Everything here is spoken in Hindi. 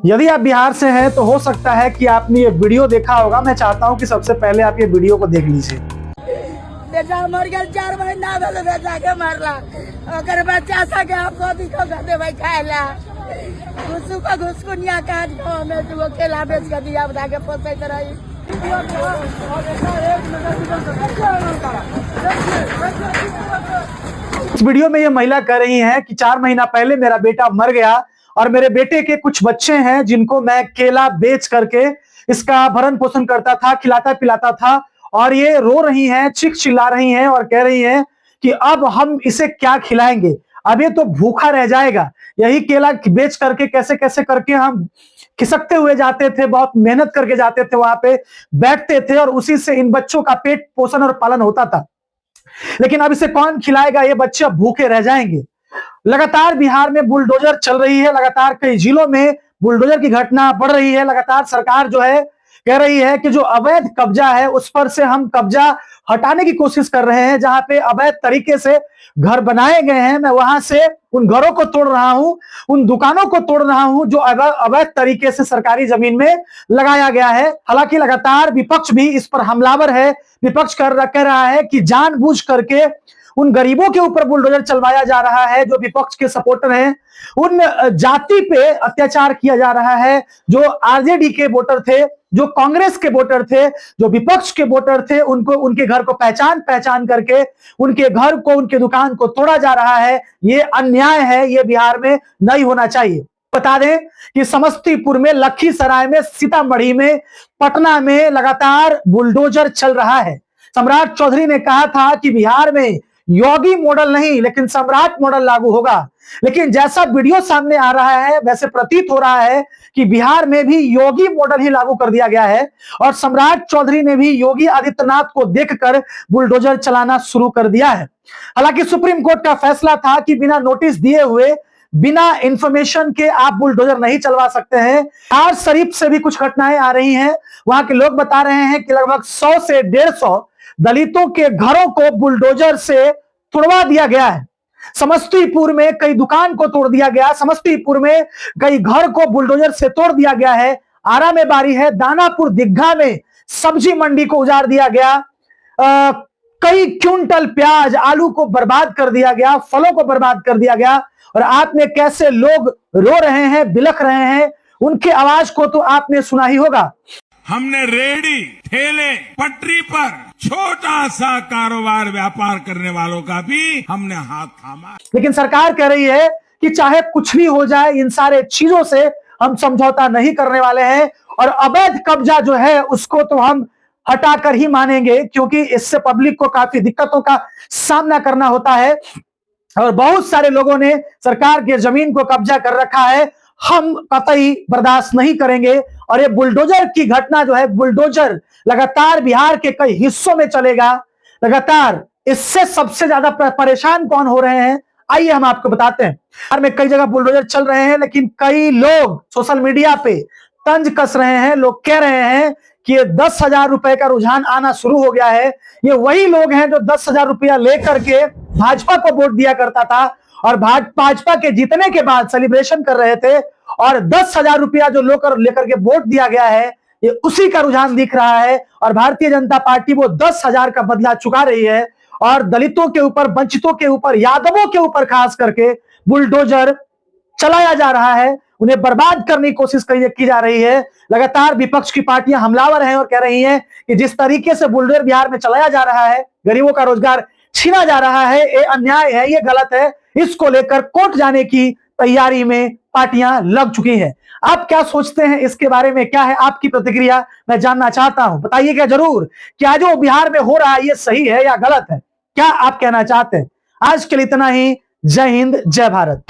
यदि आप बिहार से हैं तो हो सकता है कि आपने ये वीडियो देखा होगा। मैं चाहता हूं कि सबसे पहले आप ये वीडियो को देख लीजिए। बेटा मर गया 4 महीना भेल बेटा के मरला ओकर बच्चा सब के आप कथी को देबै खाइला घुसु को घुसकुनिया काट को में दुगो केला बेच के दिया बता के पोसैत रही। इस वीडियो में ये महिला कह रही है कि 4 महीना पहले मेरा बेटा मर गया और मेरे बेटे के कुछ बच्चे हैं जिनको मैं केला बेच करके इसका भरण पोषण करता था, खिलाता पिलाता था, और ये रो रही हैं, चीख चिल्ला रही हैं और कह रही हैं कि अब हम इसे क्या खिलाएंगे, अब ये तो भूखा रह जाएगा। यही केला बेच करके कैसे कैसे करके हम खिसकते हुए जाते थे, बहुत मेहनत करके जाते थे, वहां पे बैठते थे और उसी से इन बच्चों का पेट पोषण और पालन होता था। लेकिन अब इसे कौन खिलाएगा, ये बच्चे भूखे रह जाएंगे। लगातार बिहार में बुलडोजर चल रही है, लगातार कई जिलों में बुलडोजर की घटना बढ़ रही है। लगातार सरकार जो है कह रही है कि जो अवैध कब्जा है उस पर से हम कब्जा हटाने की कोशिश कर रहे हैं। जहां पे अवैध तरीके से घर बनाए गए हैं, मैं वहां से उन घरों को तोड़ रहा हूं, उन दुकानों को तोड़ रहा हूं जो अवैध तरीके से सरकारी जमीन में लगाया गया है। हालांकि लगातार विपक्ष भी इस पर हमलावर है। विपक्ष कह रहा है कि जानबूझ करके उन गरीबों के ऊपर बुलडोजर चलवाया जा रहा है जो विपक्ष के सपोर्टर हैं। उन जाति पे अत्याचार किया जा रहा है जो आरजेडी के वोटर थे, जो कांग्रेस के वोटर थे, जो विपक्ष के वोटर थे, उनको उनके घर को पहचान पहचान करके उनके घर को, उनके दुकान को तोड़ा जा रहा है। ये अन्याय है, ये बिहार में नहीं होना चाहिए। बता दें कि समस्तीपुर में, लखीसराय में, सीतामढ़ी में, पटना में लगातार बुलडोजर चल रहा है। सम्राट चौधरी ने कहा था कि बिहार में योगी मॉडल नहीं लेकिन सम्राट मॉडल लागू होगा। लेकिन जैसा वीडियो सामने आ रहा है वैसे प्रतीत हो रहा है कि बिहार में भी योगी मॉडल ही लागू कर दिया गया है और सम्राट चौधरी ने भी योगी आदित्यनाथ को देखकर बुलडोजर चलाना शुरू कर दिया है। हालांकि सुप्रीम कोर्ट का फैसला था कि बिना नोटिस दिए हुए, बिना इंफॉर्मेशन के आप बुलडोजर नहीं चलवा सकते हैं। आज शरीफ से भी कुछ घटनाएं आ रही हैं। वहां के लोग बता रहे हैं कि लगभग 100 से 150 दलितों के घरों को बुलडोजर से तोड़वा दिया गया है। समस्तीपुर में कई दुकान को तोड़ दिया गया, समस्तीपुर में कई घर को बुलडोजर से तोड़ दिया गया है। आरा में बारी है, दानापुर दिग्घा में सब्जी मंडी को उजाड़ दिया गया, कई क्विंटल प्याज आलू को बर्बाद कर दिया गया, फलों को बर्बाद कर दिया गया। और आपने कैसे लोग रो रहे हैं, बिलख रहे हैं, उनके आवाज को तो आपने सुना ही होगा। हमने रेहड़ी, ठेले, पटरी पर छोटा सा कारोबार व्यापार करने वालों का भी हमने हाथ थामा। लेकिन सरकार कह रही है कि चाहे कुछ भी हो जाए, इन सारे चीजों से हम समझौता नहीं करने वाले हैं और अवैध कब्जा जो है उसको तो हम हटाकर ही मानेंगे, क्योंकि इससे पब्लिक को काफी दिक्कतों का सामना करना होता है और बहुत सारे लोगों ने सरकार के जमीन को कब्जा कर रखा है। हम कतई बर्दाश्त नहीं करेंगे और ये बुलडोजर की घटना जो है, बुलडोजर लगातार बिहार के कई हिस्सों में चलेगा। लगातार इससे सबसे ज्यादा परेशान कौन हो रहे हैं, आइए हम आपको बताते हैं। बिहार में कई जगह बुलडोजर चल रहे हैं, लेकिन कई लोग सोशल मीडिया पे तंज कस रहे हैं। लोग कह रहे हैं कि ये 10,000 रुपए का रुझान आना शुरू हो गया है। ये वही लोग हैं जो 10,000 रुपया लेकर के भाजपा को वोट दिया करता था और भाजपा के जीतने के बाद सेलिब्रेशन कर रहे थे, और 10,000 रुपया जो लेकर के वोट दिया गया है, ये उसी का रुझान दिख रहा है। और भारतीय जनता पार्टी वो 10,000 का बदला चुका रही है और दलितों के ऊपर, वंचितों के ऊपर, यादवों के ऊपर खास करके बुलडोजर चलाया जा रहा है। उन्हें बर्बाद करने की कोशिश की जा रही है। लगातार विपक्ष की पार्टियां हमलावर हैं और कह रही हैं कि जिस तरीके से बुलडोजर बिहार में चलाया जा रहा है, गरीबों का रोजगार छीना जा रहा है, ये अन्याय है, ये गलत है। इसको लेकर कोर्ट जाने की तैयारी में पार्टियां लग चुकी हैं। आप क्या सोचते हैं इसके बारे में, क्या है आपकी प्रतिक्रिया, मैं जानना चाहता हूं। बताइएगा जरूर, क्या जो बिहार में हो रहा है ये सही है या गलत है, क्या आप कहना चाहते हैं। आज के लिए इतना ही। जय हिंद, जय भारत।